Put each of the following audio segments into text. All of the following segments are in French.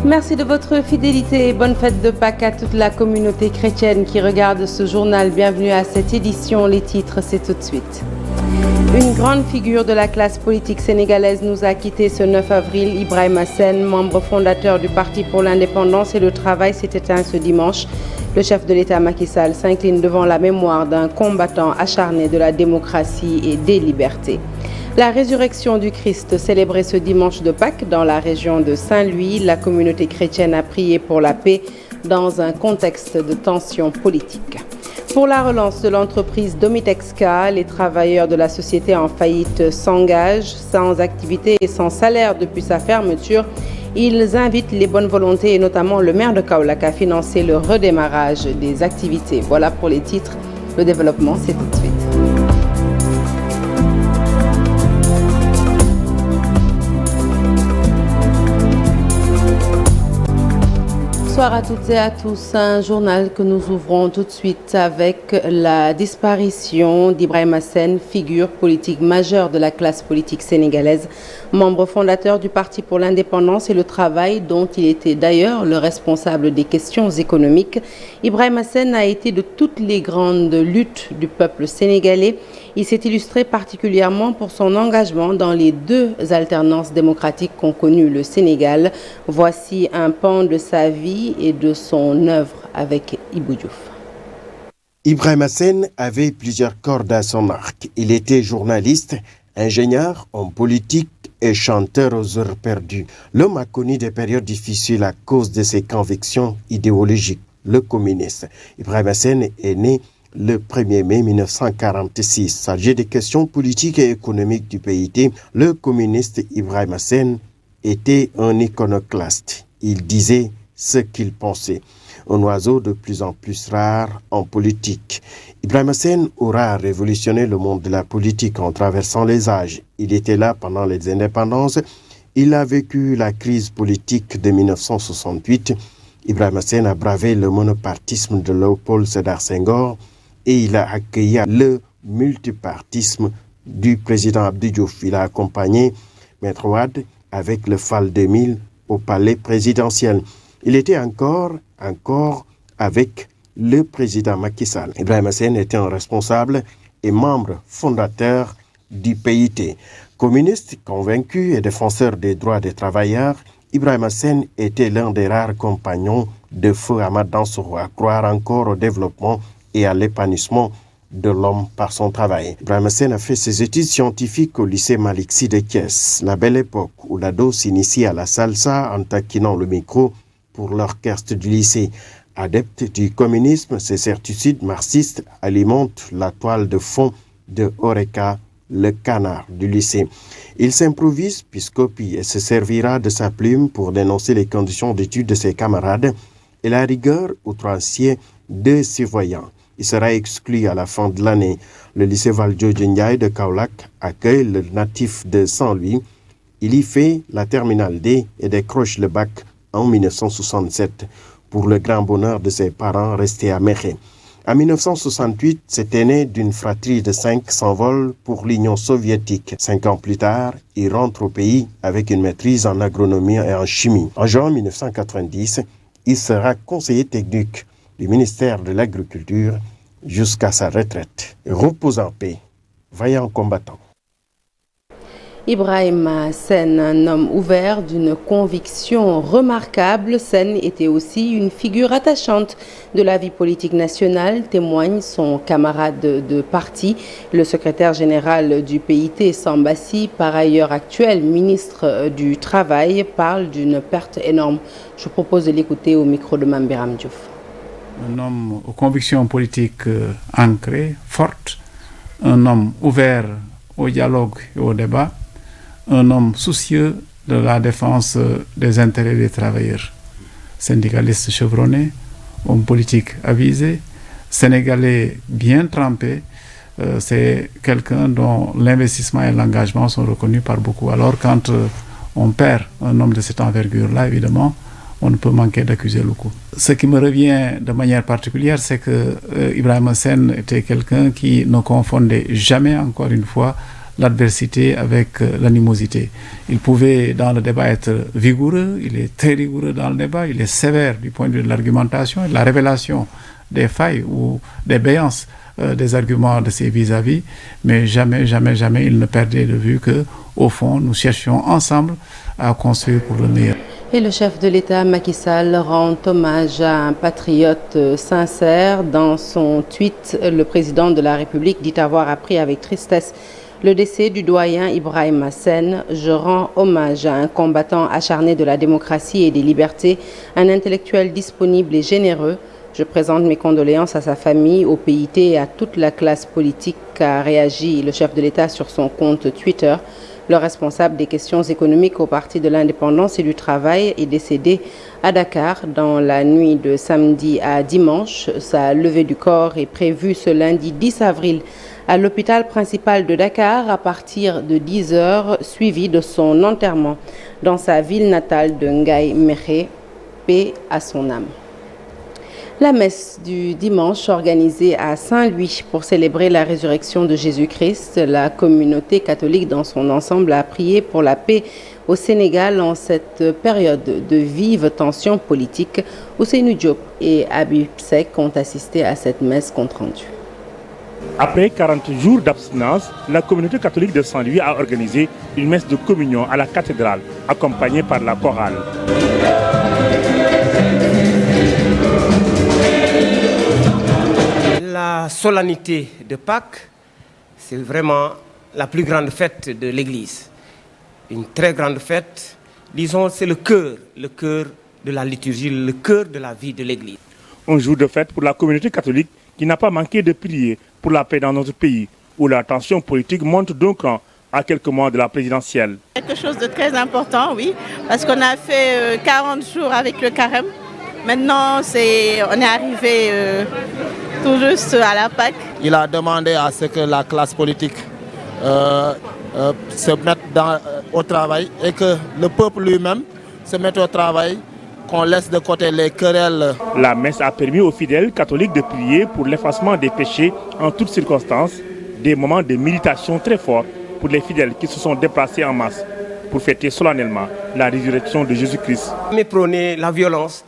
Merci de votre fidélité et bonne fête de Pâques à toute la communauté chrétienne qui regarde ce journal. Bienvenue à cette édition. Les titres, c'est tout de suite. Une grande figure de la classe politique sénégalaise nous a quittés ce 9 avril. Ibrahima Sène, membre fondateur du Parti pour l'indépendance et le travail, s'est éteint ce dimanche. Le chef de l'État Macky Sall s'incline devant la mémoire d'un combattant acharné de la démocratie et des libertés. La résurrection du Christ célébrée ce dimanche de Pâques dans la région de Saint-Louis. La communauté chrétienne a prié pour la paix dans un contexte de tension politique. Pour la relance de l'entreprise Domitexca, les travailleurs de la société en faillite s'engagent sans activité et sans salaire depuis sa fermeture. Ils invitent les bonnes volontés et notamment le maire de Kaolack à financer le redémarrage des activités. Voilà pour les titres. Le développement, c'est tout de suite. Bonsoir à toutes et à tous. Un journal que nous ouvrons tout de suite avec la disparition d'Ibrahima Sène, figure politique majeure de la classe politique sénégalaise, membre fondateur du Parti pour l'indépendance et le travail, dont il était d'ailleurs le responsable des questions économiques. Ibrahima Sène a été de toutes les grandes luttes du peuple sénégalais. Il s'est illustré particulièrement pour son engagement dans les deux alternances démocratiques qu'ont connues le Sénégal. Voici un pan de sa vie et de son œuvre avec Ibou Diouf. Ibrahima Sène avait plusieurs cordes à son arc. Il était journaliste, ingénieur, homme politique et chanteur aux heures perdues. L'homme a connu des périodes difficiles à cause de ses convictions idéologiques. Le communiste. Ibrahima Sène est né le 1er mai 1946, chargé des questions politiques et économiques du PIT, le communiste Ibrahima Sène était un iconoclaste. Il disait ce qu'il pensait. Un oiseau de plus en plus rare en politique. Ibrahima Sène aura révolutionné le monde de la politique en traversant les âges. Il était là pendant les indépendances. Il a vécu la crise politique de 1968. Ibrahima Sène a bravé le monopartisme de Léopold Sédar Senghor et il a accueilli le multipartisme du président Abdou Diouf. Il a accompagné Maître Wade avec le FAL 2000 au palais présidentiel. Il était encore avec le président Macky Sall. Ibrahima Sène était un responsable et membre fondateur du PIT. Communiste, convaincu et défenseur des droits des travailleurs, Ibrahima Sène était l'un des rares compagnons de feu Ahmad Dansokho à croire encore au développement et à l'épanouissement de l'homme par son travail. Ibrahima Sène a fait ses études scientifiques au lycée Malick Sy de Thiès, la belle époque où l'ado s'initie à la salsa en taquinant le micro pour l'orchestre du lycée. Adepte du communisme, ses certitudes marxistes alimentent la toile de fond de Horeca, le canard du lycée. Il s'improvise piscopie et se servira de sa plume pour dénoncer les conditions d'études de ses camarades et la rigueur outrancière de ses voyants. Il sera exclu à la fin de l'année. Le lycée Valdiodio Ndiaye de Kaolack accueille le natif de Saint-Louis. Il y fait la terminale D et décroche le bac en 1967 pour le grand bonheur de ses parents restés à Mékhé. En 1968, cet aîné d'une fratrie de 5 s'envole pour l'Union soviétique. 5 ans plus tard, il rentre au pays avec une maîtrise en agronomie et en chimie. En juin 1990, il sera conseiller technique du ministère de l'Agriculture jusqu'à sa retraite. Repose en paix, vaillant combattant. Ibrahima Sène, un homme ouvert d'une conviction remarquable. Sène était aussi une figure attachante de la vie politique nationale, témoigne son camarade de parti, le secrétaire général du PIT, Sambassi, par ailleurs actuel ministre du Travail, parle d'une perte énorme. Je propose de l'écouter au micro de Mame Biram Diouf. Un homme aux convictions politiques ancrées, fortes, un homme ouvert au dialogue et au débat, un homme soucieux de la défense des intérêts des travailleurs. Syndicaliste chevronné, homme politique avisé, sénégalais bien trempé, c'est quelqu'un dont l'investissement et l'engagement sont reconnus par beaucoup. Alors quand on perd un homme de cette envergure-là, évidemment, on ne peut manquer d'accuser le coup. Ce qui me revient de manière particulière, c'est que Ibrahima Sène était quelqu'un qui ne confondait jamais, encore une fois, l'adversité avec l'animosité. Il pouvait dans le débat être vigoureux, il est très rigoureux dans le débat, il est sévère du point de vue de l'argumentation et de la révélation des failles ou des béances des arguments de ses vis-à-vis, mais jamais il ne perdait de vue que, au fond, nous cherchions ensemble à construire pour le meilleur. Et le chef de l'État, Macky Sall, rend hommage à un patriote sincère. Dans son tweet, le président de la République dit avoir appris avec tristesse le décès du doyen Ibrahima Sène. Je rends hommage à un combattant acharné de la démocratie et des libertés, un intellectuel disponible et généreux. Je présente mes condoléances à sa famille, au PIT et à toute la classe politique, a réagi le chef de l'État sur son compte Twitter. Le responsable des questions économiques au Parti de l'Indépendance et du Travail est décédé à Dakar dans la nuit de samedi à dimanche. Sa levée du corps est prévue ce lundi 10 avril à l'hôpital principal de Dakar à partir de 10h, suivi de son enterrement dans sa ville natale de Ngaye Mékhé. Paix à son âme. La messe du dimanche organisée à Saint-Louis pour célébrer la résurrection de Jésus-Christ. La communauté catholique dans son ensemble a prié pour la paix au Sénégal en cette période de vive tension politique. Ousseynou Diop et Habib Seck ont assisté à cette messe compte rendue. Après 40 jours d'abstinence, la communauté catholique de Saint-Louis a organisé une messe de communion à la cathédrale, accompagnée par la chorale. La solennité de Pâques, c'est vraiment la plus grande fête de l'Église. Une très grande fête, disons, c'est le cœur de la liturgie, le cœur de la vie de l'Église. Un jour de fête pour la communauté catholique qui n'a pas manqué de prier pour la paix dans notre pays, où la tension politique monte d'un cran à quelques mois de la présidentielle. Quelque chose de très important, oui, parce qu'on a fait 40 jours avec le carême. Maintenant, on est arrivé tout juste à la Pâques. Il a demandé à ce que la classe politique se mette au travail et que le peuple lui-même se mette au travail, qu'on laisse de côté les querelles. La messe a permis aux fidèles catholiques de prier pour l'effacement des péchés en toutes circonstances, des moments de méditation très forts pour les fidèles qui se sont déplacés en masse pour fêter solennellement la résurrection de Jésus-Christ. Mais prôner la violence.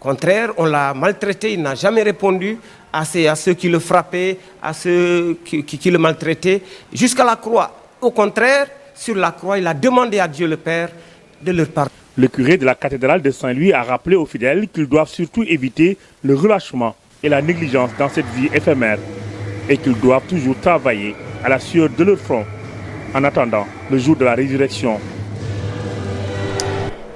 Au contraire, on l'a maltraité, il n'a jamais répondu à ceux qui le frappaient, à ceux qui le maltraitaient, jusqu'à la croix. Au contraire, sur la croix, il a demandé à Dieu le Père de leur pardonner. Le curé de la cathédrale de Saint-Louis a rappelé aux fidèles qu'ils doivent surtout éviter le relâchement et la négligence dans cette vie éphémère et qu'ils doivent toujours travailler à la sueur de leur front en attendant le jour de la résurrection.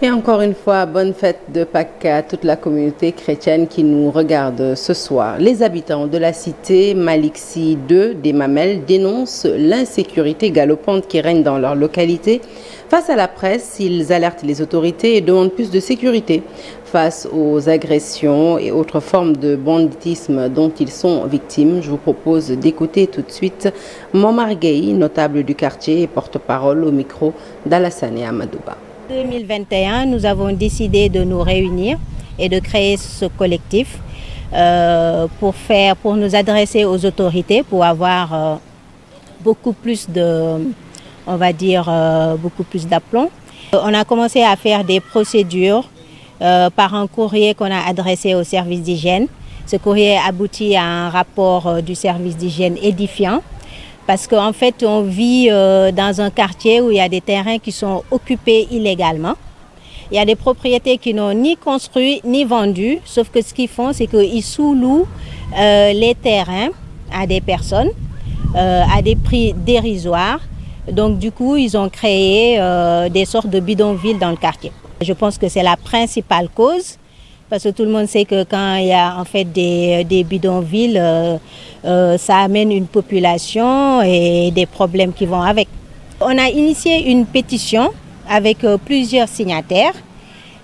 Et encore une fois, bonne fête de Pâques à toute la communauté chrétienne qui nous regarde ce soir. Les habitants de la cité Maliksi 2 des Mamelles dénoncent l'insécurité galopante qui règne dans leur localité. Face à la presse, ils alertent les autorités et demandent plus de sécurité face aux agressions et autres formes de banditisme dont ils sont victimes. Je vous propose d'écouter tout de suite Momar Gueye, notable du quartier et porte-parole au micro d'Alassane Amadouba. En 2021, nous avons décidé de nous réunir et de créer ce collectif pour nous adresser aux autorités, pour avoir beaucoup plus d'aplomb. On a commencé à faire des procédures par un courrier qu'on a adressé au service d'hygiène. Ce courrier aboutit à un rapport du service d'hygiène édifiant. Parce qu'en fait, on vit dans un quartier où il y a des terrains qui sont occupés illégalement. Il y a des propriétés qui n'ont ni construit ni vendu, sauf que ce qu'ils font, c'est qu'ils sous-louent les terrains à des personnes à des prix dérisoires. Donc du coup, ils ont créé des sortes de bidonvilles dans le quartier. Je pense que c'est la principale cause. Parce que tout le monde sait que quand il y a en fait des bidonvilles, ça amène une population et des problèmes qui vont avec. On a initié une pétition avec plusieurs signataires.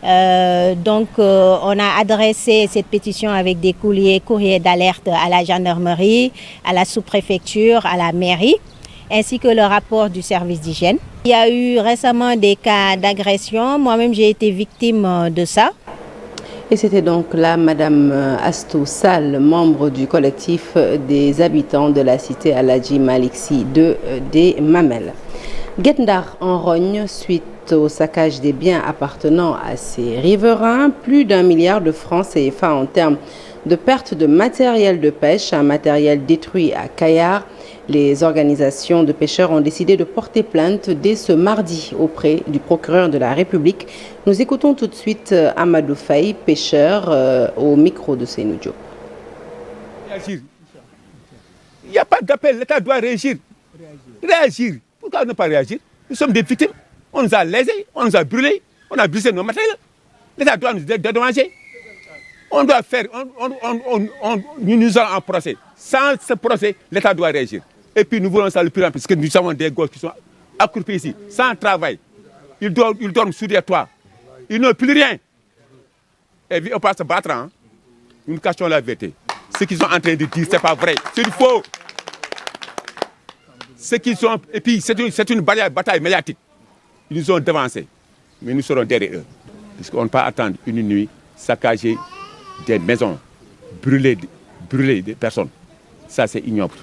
On a adressé cette pétition avec des courriers d'alerte à la gendarmerie, à la sous-préfecture, à la mairie, ainsi que le rapport du service d'hygiène. Il y a eu récemment des cas d'agression. Moi-même, j'ai été victime de ça. Et c'était donc là Madame Astou Sall, membre du collectif des habitants de la cité Aladji Malick Sy des Mamelles. Guet Ndar en rogne suite au saccage des biens appartenant à ses riverains. Plus d'1 milliard de francs CFA en termes de perte de matériel de pêche, un matériel détruit à Kayar. Les organisations de pêcheurs ont décidé de porter plainte dès ce mardi auprès du procureur de la République. Nous écoutons tout de suite Amadou Faye, pêcheur, au micro de Seynou Diop. Il n'y a pas d'appel, l'État doit réagir. Réagir. Pourquoi ne pas réagir? Nous sommes des victimes. On nous a lésés, on nous a brûlés, on a brisé nos matériels. L'État doit nous dédommager. On doit faire, nous allons en procès. Sans ce procès, l'État doit réagir. Et puis nous voulons ça le plus rapide, parce que nous avons des gosses qui sont accroupis ici, sans travail. Ils dorment sous des toits. Ils n'ont plus rien. Et puis on va se battre. Hein. Nous cachons la vérité. Ce qu'ils sont en train de dire, ce n'est pas vrai. C'est faux. Ce qu'ils sont, et puis c'est une bataille médiatique. Ils nous ont devancés. Mais nous serons derrière eux. Puisqu'on ne peut pas attendre une nuit, saccager des maisons, brûler des personnes. Ça, c'est ignoble.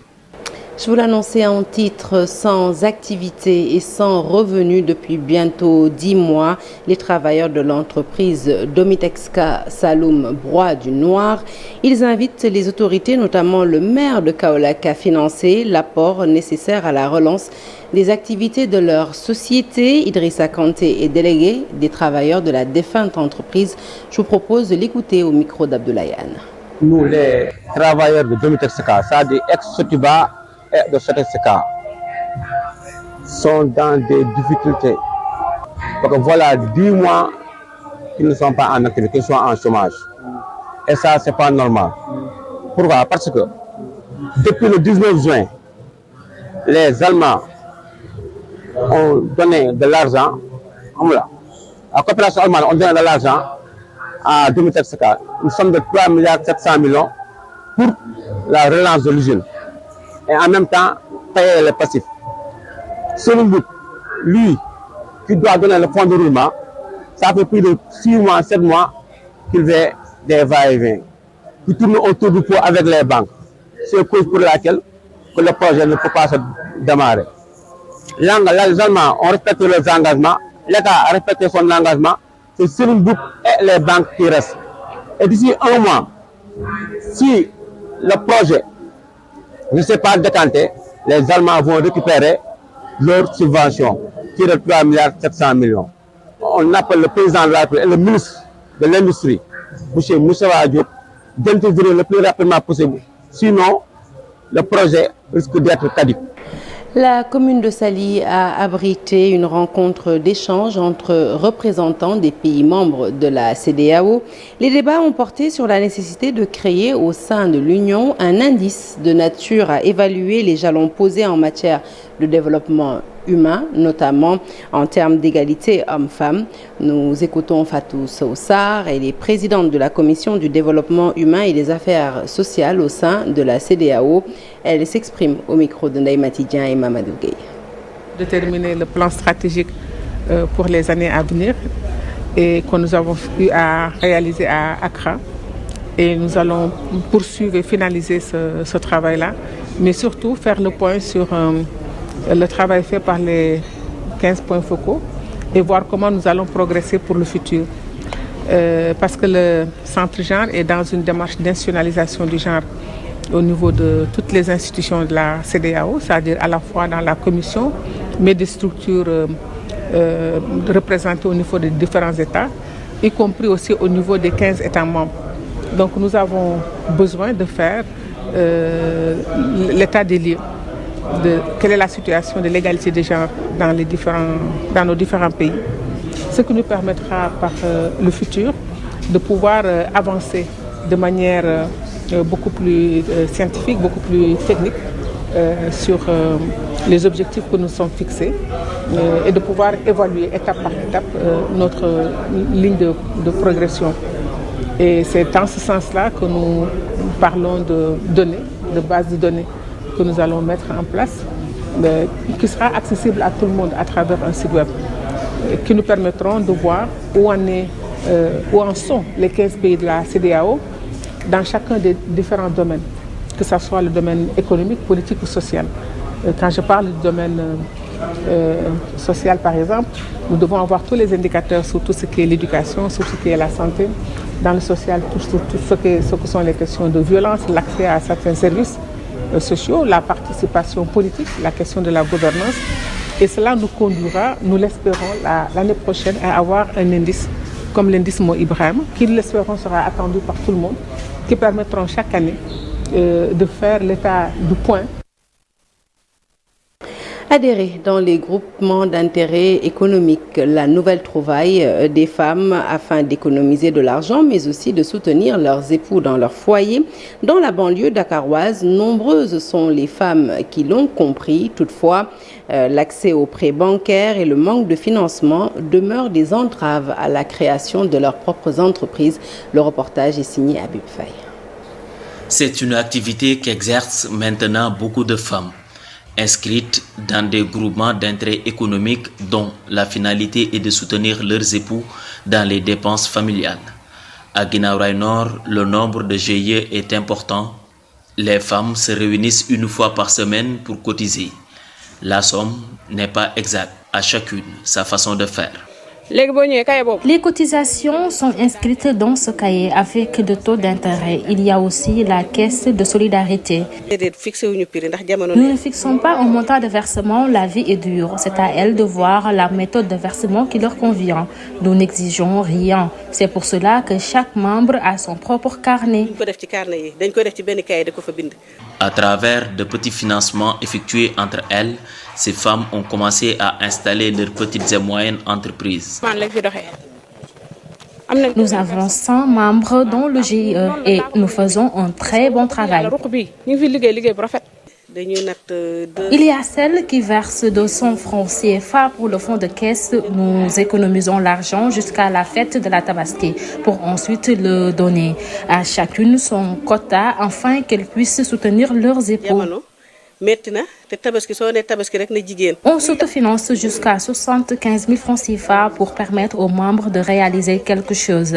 Je vous l'annonçais en titre, sans activité et sans revenus depuis bientôt 10 mois, les travailleurs de l'entreprise Domitexka Saloum Broie du Noir, ils invitent les autorités, notamment le maire de Kaolack, à financer l'apport nécessaire à la relance des activités de leur société. Idrissa Kanté est délégué des travailleurs de la défunte entreprise. Je vous propose de l'écouter au micro d'Abdoulaye Anne. Nous, les travailleurs de Domitexka, ça dit ex-Sotiba et de Sotiba, sont dans des difficultés. Donc voilà 10 mois qu'ils ne sont pas en activité, qu'ils sont en chômage. Et ça, c'est pas normal. Pourquoi? Parce que depuis le 19 juin, les Allemands ont donné de l'argent, la coopération allemande a donné de l'argent à Domitexka, une somme de 3,7 milliards pour la relance de l'usine. Et en même temps, payer les passifs. Selon lui, lui, qui doit donner le fonds de roulement, ça fait plus de 6 mois, 7 mois qu'il fait des va-et-vient, qui tourne autour du pot avec les banques. C'est la cause pour laquelle que le projet ne peut pas se démarrer. Les Allemands ont respecté leurs engagements, l'État a respecté son engagement, c'est Serigne Mboup et les banques qui restent. Et d'ici 1 mois, si le projet ne s'est pas décanté, les Allemands vont récupérer leur subvention, qui est de 3,7 milliards. On appelle le président de la République et le ministre de l'Industrie, M. Moussa Diop, d'intervenir le plus rapidement possible. Sinon, le projet risque d'être caduc. La commune de Saly a abrité une rencontre d'échange entre représentants des pays membres de la CEDEAO. Les débats ont porté sur la nécessité de créer au sein de l'Union un indice de nature à évaluer les jalons posés en matière de développement humain, notamment en termes d'égalité hommes-femmes. Nous écoutons Fatou Soussar, elle est présidente de la Commission du développement humain et des affaires sociales au sein de la CEDEAO. Elle s'exprime au micro de Ndeye Matidien et Mamadou Gueye. Déterminer le plan stratégique pour les années à venir et que nous avons eu à réaliser à Accra. Et nous allons poursuivre et finaliser ce travail-là, mais surtout faire le point sur le travail fait par les 15 points focaux et voir comment nous allons progresser pour le futur. Parce que le Centre Genre est dans une démarche d'institutionnalisation du genre au niveau de toutes les institutions de la CEDEAO, c'est-à-dire à la fois dans la commission, mais des structures représentées au niveau des différents États, y compris aussi au niveau des 15 États membres. Donc nous avons besoin de faire l'état des lieux de quelle est la situation de l'égalité des genres dans nos différents pays. Ce qui nous permettra par le futur de pouvoir avancer de manière beaucoup plus scientifique, beaucoup plus technique sur les objectifs que nous sommes fixés et de pouvoir évaluer étape par étape notre ligne de progression. Et c'est dans ce sens-là que nous parlons de données, de bases de données que nous allons mettre en place, qui sera accessible à tout le monde à travers un site web, qui nous permettront de voir où en est où en sont les 15 pays de la CEDEAO dans chacun des différents domaines, que ce soit le domaine économique, politique ou social. Quand je parle du domaine social, par exemple, nous devons avoir tous les indicateurs sur tout ce qui est l'éducation, sur ce qui est la santé. Dans le social, tout ce que sont les questions de violence, l'accès à certains services sociaux, la participation politique, la question de la gouvernance. Et cela nous conduira, nous l'espérons, l'année prochaine à avoir un indice comme l'indice Mo Ibrahim, qui l'espérons sera attendu par tout le monde, qui permettront chaque année de faire l'état du point. Adhérer dans les groupements d'intérêt économique, la nouvelle trouvaille des femmes afin d'économiser de l'argent, mais aussi de soutenir leurs époux dans leur foyer. Dans la banlieue dakaroise, nombreuses sont les femmes qui l'ont compris. Toutefois, l'accès aux prêts bancaires et le manque de financement demeurent des entraves à la création de leurs propres entreprises. Le reportage est signé Habib Faye. C'est une activité qu'exercent maintenant beaucoup de femmes, inscrites dans des groupements d'intérêt économique dont la finalité est de soutenir leurs époux dans les dépenses familiales. À Guinaw Rail Nord, le nombre de GIE est important. Les femmes se réunissent une fois par semaine pour cotiser. La somme n'est pas exacte, à chacune sa façon de faire. Les cotisations sont inscrites dans ce cahier avec de taux d'intérêt. Il y a aussi la caisse de solidarité. Nous ne fixons pas un montant de versement, la vie est dure. C'est à elles de voir la méthode de versement qui leur convient. Nous n'exigeons rien. C'est pour cela que chaque membre a son propre carnet. À travers de petits financements effectués entre elles, ces femmes ont commencé à installer leurs petites et moyennes entreprises. Nous avons 100 membres dans le GIE et nous faisons un très bon travail. Il y a celles qui versent 200 francs CFA pour le fonds de caisse. Nous économisons l'argent jusqu'à la fête de la Tabaski pour ensuite le donner à chacune son quota afin qu'elles puissent soutenir leurs époux. On s'autofinance jusqu'à 75 000 francs CFA pour permettre aux membres de réaliser quelque chose.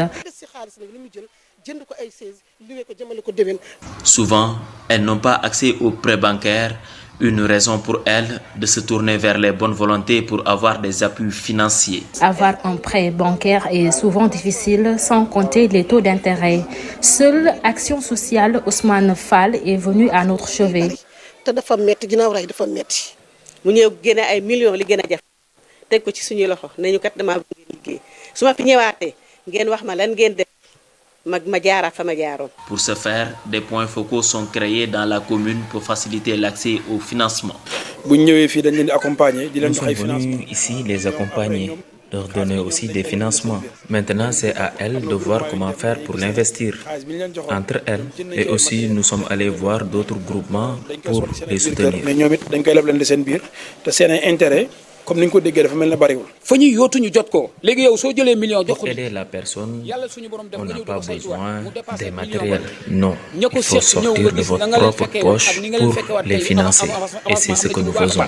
Souvent, elles n'ont pas accès aux prêts bancaires, une raison pour elles de se tourner vers les bonnes volontés pour avoir des appuis financiers. Avoir un prêt bancaire est souvent difficile sans compter les taux d'intérêt. Seule Action sociale Ousmane Fall est venue à notre chevet. Pour ce faire, des points focaux sont créés dans la commune pour faciliter l'accès au financement. Nous sommes venus ici les accompagner, leur donner aussi des financements. Maintenant, c'est à elles de voir comment faire pour l'investir entre elles. Et aussi, nous sommes allés voir d'autres groupements pour les soutenir. Pour aider la personne, on n'a pas besoin des matériels. Non, il faut sortir de votre propre poche pour les financer. Et c'est ce que nous faisons.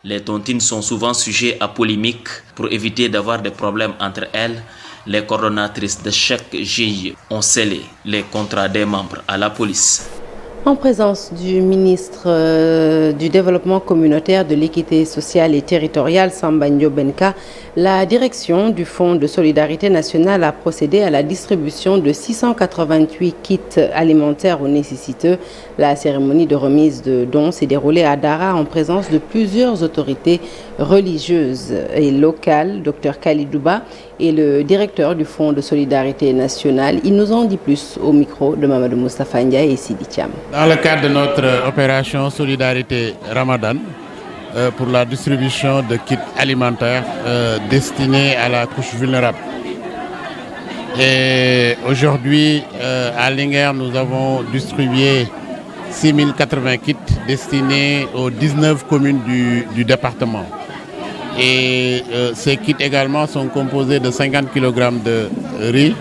Les tontines sont souvent sujets à polémique. Pour éviter d'avoir des problèmes entre elles, les coordonnatrices de chaque GIE ont scellé les contrats des membres à la police. En présence du ministre du Développement communautaire, de l'équité sociale et territoriale, Samba Ndiobenka, la direction du Fonds de solidarité nationale a procédé à la distribution de 688 kits alimentaires aux nécessiteux. La cérémonie de remise de dons s'est déroulée à Dara en présence de plusieurs autorités religieuses et locales. Dr Khalidouba est le directeur du Fonds de solidarité nationale. Il nous en dit plus au micro de Mamadou Moustapha Ndiaye et Sidi Thiam. Dans le cadre de notre opération Solidarité Ramadan, pour la distribution de kits alimentaires destinés à la couche vulnérable. Et aujourd'hui, à Linguère, nous avons distribué 6080 kits destinés aux 19 communes du département. Et ces kits également sont composés de 50 kg de riz,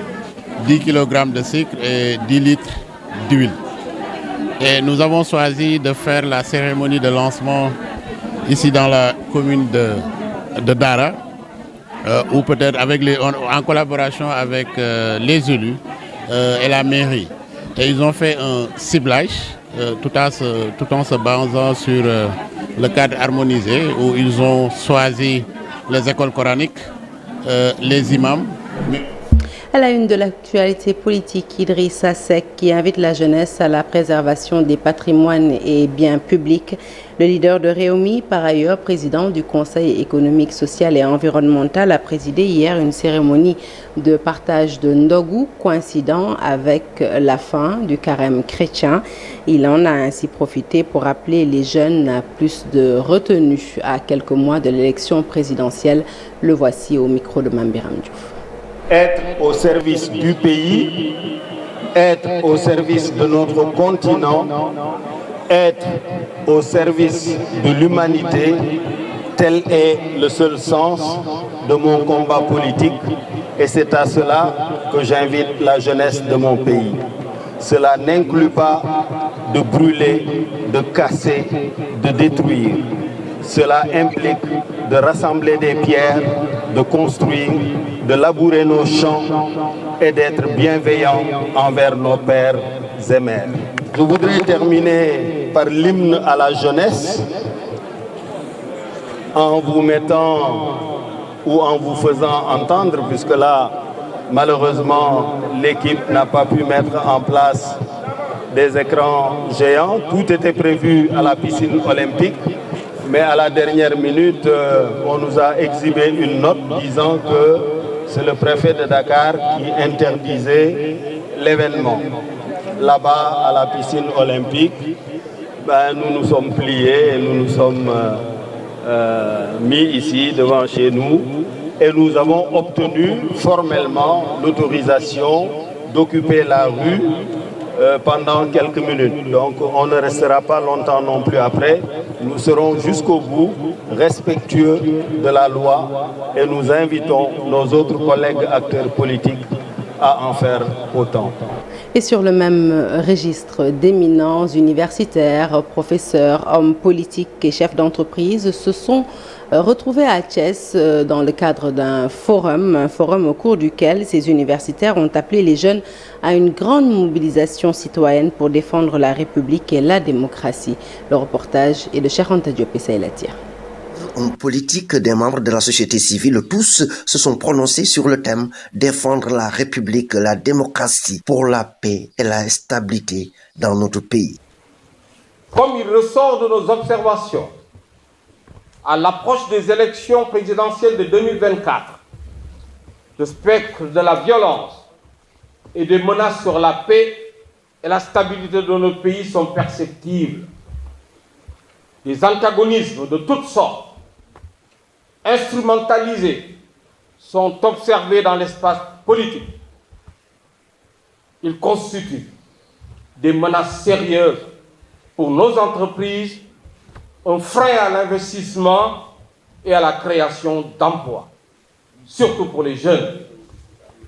10 kg de sucre et 10 litres d'huile. Et nous avons choisi de faire la cérémonie de lancement ici dans la commune de Dara ou peut-être en collaboration avec les élus et la mairie. Et ils ont fait un ciblage tout en se basant sur le cadre harmonisé où ils ont choisi les écoles coraniques, les imams. À la une de l'actualité politique, Idrissa Seck qui invite la jeunesse à la préservation des patrimoines et biens publics. Le leader de Réumi, par ailleurs président du Conseil économique, social et environnemental, a présidé hier une cérémonie de partage de Ndogu coïncidant avec la fin du carême chrétien. Il en a ainsi profité pour appeler les jeunes à plus de retenue à quelques mois de l'élection présidentielle. Le voici au micro de Mambiram Diouf. Être au service du pays, être au service de notre continent, être au service de l'humanité, tel est le seul sens de mon combat politique et c'est à cela que j'invite la jeunesse de mon pays. Cela n'inclut pas de brûler, de casser, de détruire. Cela implique de rassembler des pierres, de construire, de labourer nos champs et d'être bienveillants envers nos pères et mères. Je voudrais terminer par l'hymne à la jeunesse en vous mettant ou en vous faisant entendre, puisque là, malheureusement, l'équipe n'a pas pu mettre en place des écrans géants. Tout était prévu à la piscine olympique. Mais à la dernière minute, on nous a exhibé une note disant que c'est le préfet de Dakar qui interdisait l'événement. Là-bas, à la piscine olympique, nous nous sommes pliés et nous nous sommes mis ici devant chez nous et nous avons obtenu formellement l'autorisation d'occuper la rue pendant quelques minutes. Donc on ne restera pas longtemps non plus après. Nous serons jusqu'au bout respectueux de la loi et nous invitons nos autres collègues acteurs politiques à en faire autant. Et sur le même registre, d'éminents universitaires, professeurs, hommes politiques et chefs d'entreprise se sont retrouvés à Thiès dans le cadre d'un forum, un forum au cours duquel ces universitaires ont appelé les jeunes à une grande mobilisation citoyenne pour défendre la République et la démocratie. Le reportage est de Cheikh Anta Diop et Saïla Tia. Hommes politiques, des membres de la société civile, tous se sont prononcés sur le thème « Défendre la République, la démocratie pour la paix et la stabilité dans notre pays ». Comme il ressort de nos observations, à l'approche des élections présidentielles de 2024, le spectre de la violence et des menaces sur la paix et la stabilité de notre pays sont perceptibles. Des antagonismes de toutes sortes, instrumentalisés, sont observés dans l'espace politique. Ils constituent des menaces sérieuses pour nos entreprises, un frein à l'investissement et à la création d'emplois, surtout pour les jeunes.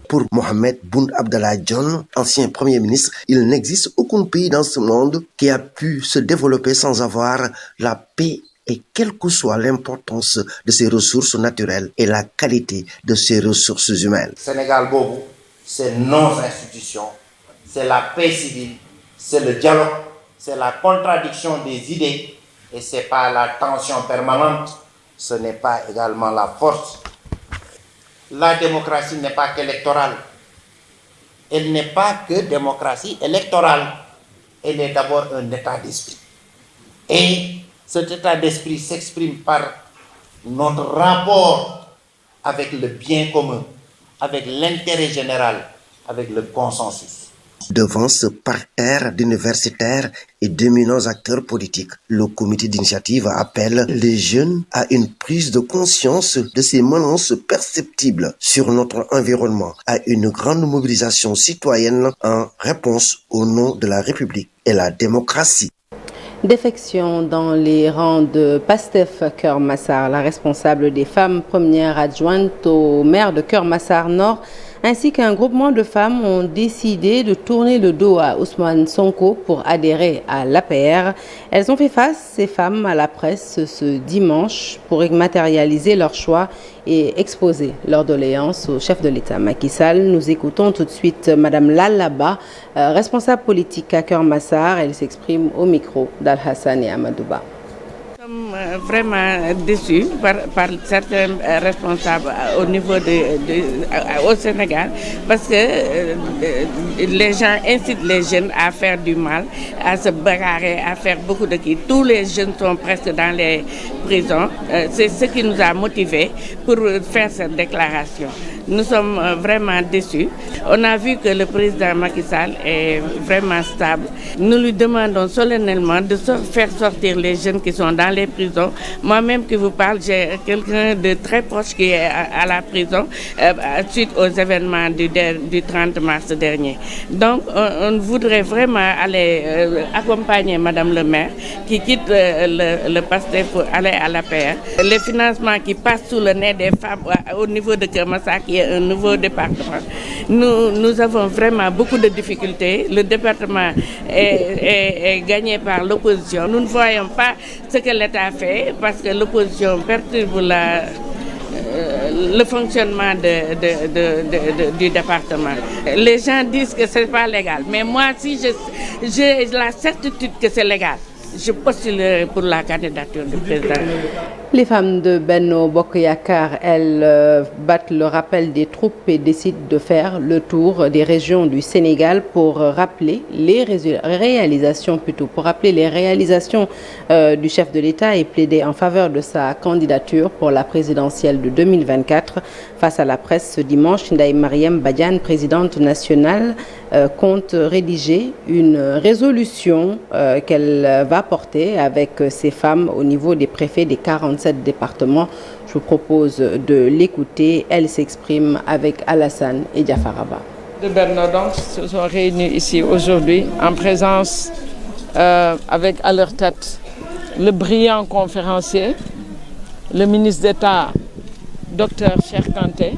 Pour Mohamed Boun Abdallah Dionne, ancien Premier ministre, il n'existe aucun pays dans ce monde qui a pu se développer sans avoir la paix et quelle que soit l'importance de ses ressources naturelles et la qualité de ses ressources humaines. Sénégal Bobo, c'est nos institutions, c'est la paix civile, c'est le dialogue, c'est la contradiction des idées et ce n'est pas la tension permanente, ce n'est pas également la force. La démocratie n'est pas qu'électorale. Elle n'est pas que démocratie électorale. Elle est d'abord un état d'esprit. Et cet état d'esprit s'exprime par notre rapport avec le bien commun, avec l'intérêt général, avec le consensus. Devant ce parterre d'universitaires et d'éminents acteurs politiques, le comité d'initiative appelle les jeunes à une prise de conscience de ces menaces perceptibles sur notre environnement, à une grande mobilisation citoyenne en réponse au nom de la République et la démocratie. Défection dans les rangs de Pastef Keur Massar. La responsable des femmes premières adjointes au maire de Keur Massar Nord ainsi qu'un groupement de femmes ont décidé de tourner le dos à Ousmane Sonko pour adhérer à l'APR. Elles ont fait face, ces femmes, à la presse ce dimanche pour matérialiser leur choix et exposer leur doléance au chef de l'État, Macky Sall. Nous écoutons tout de suite Madame Lalaba, responsable politique à Keur Massar. Elle s'exprime au micro d'Al-Hassan et Amadouba. Nous sommes vraiment déçus par certains responsables au niveau au Sénégal parce que les gens incitent les jeunes à faire du mal, à se bagarrer, à faire beaucoup de qui. Tous les jeunes sont presque dans les prisons. C'est ce qui nous a motivés pour faire cette déclaration. Nous sommes vraiment déçus. On a vu que le président Macky Sall est vraiment stable. Nous lui demandons solennellement de faire sortir les jeunes qui sont dans les prisons. Moi-même qui vous parle, j'ai quelqu'un de très proche qui est à la prison suite aux événements du 30 mars dernier. Donc on voudrait vraiment aller accompagner Madame le maire qui quitte le PASTEF pour aller à l'APR. Les financements qui passent sous le nez des femmes au niveau de Keur Massar, qui est un nouveau département. Nous avons vraiment beaucoup de difficultés. Le département est gagné par l'opposition. Nous ne voyons pas ce que l'État fait parce que l'opposition perturbe le fonctionnement du département. Les gens disent que ce n'est pas légal, mais moi, si j'ai la certitude que c'est légal, je postule pour la candidature du président. Les femmes de Benno Bokk Yakaar, elles battent le rappel des troupes et décident de faire le tour des régions du Sénégal pour rappeler les réalisations du chef de l'État et plaider en faveur de sa candidature pour la présidentielle de 2024. Face à la presse ce dimanche, Ndeye Marième Badiane, présidente nationale, compte rédiger une résolution qu'elle va porter avec ces femmes au niveau des préfets des 47 départements. Je vous propose de l'écouter. Elle s'exprime avec Alassane et Diafaraba. De Benno donc se sont réunis ici aujourd'hui en présence avec à leur tête le brillant conférencier, le ministre d'État Dr Cheikh Kanté,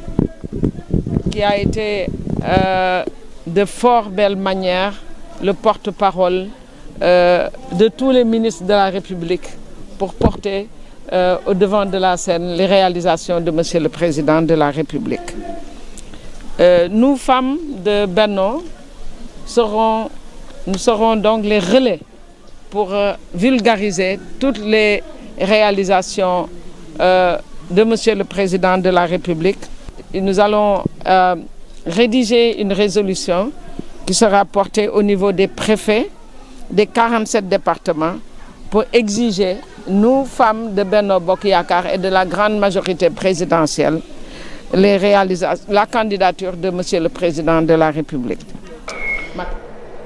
qui a été de fort belle manière le porte-parole de tous les ministres de la République pour porter au devant de la scène les réalisations de Monsieur le Président de la République. Nous, femmes de Benno, nous serons donc les relais pour vulgariser toutes les réalisations de Monsieur le Président de la République. Et nous allons rédiger une résolution qui sera portée au niveau des préfets des 47 départements pour exiger, nous, femmes de Benno Bokk Yakaar et de la grande majorité présidentielle, la candidature de Monsieur le Président de la République.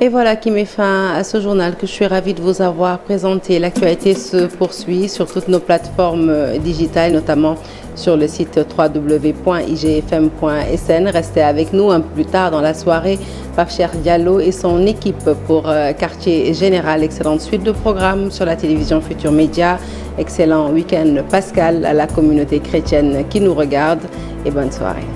Et voilà qui met fin à ce journal que je suis ravie de vous avoir présenté. L'actualité se poursuit sur toutes nos plateformes digitales, notamment sur le site www.igfm.sn. Restez avec nous un peu plus tard dans la soirée. Pape Cheikh Diallo et son équipe pour Quartier Général. Excellente suite de programmes sur la télévision Futur Média. Excellent week-end pascal à la communauté chrétienne qui nous regarde et bonne soirée.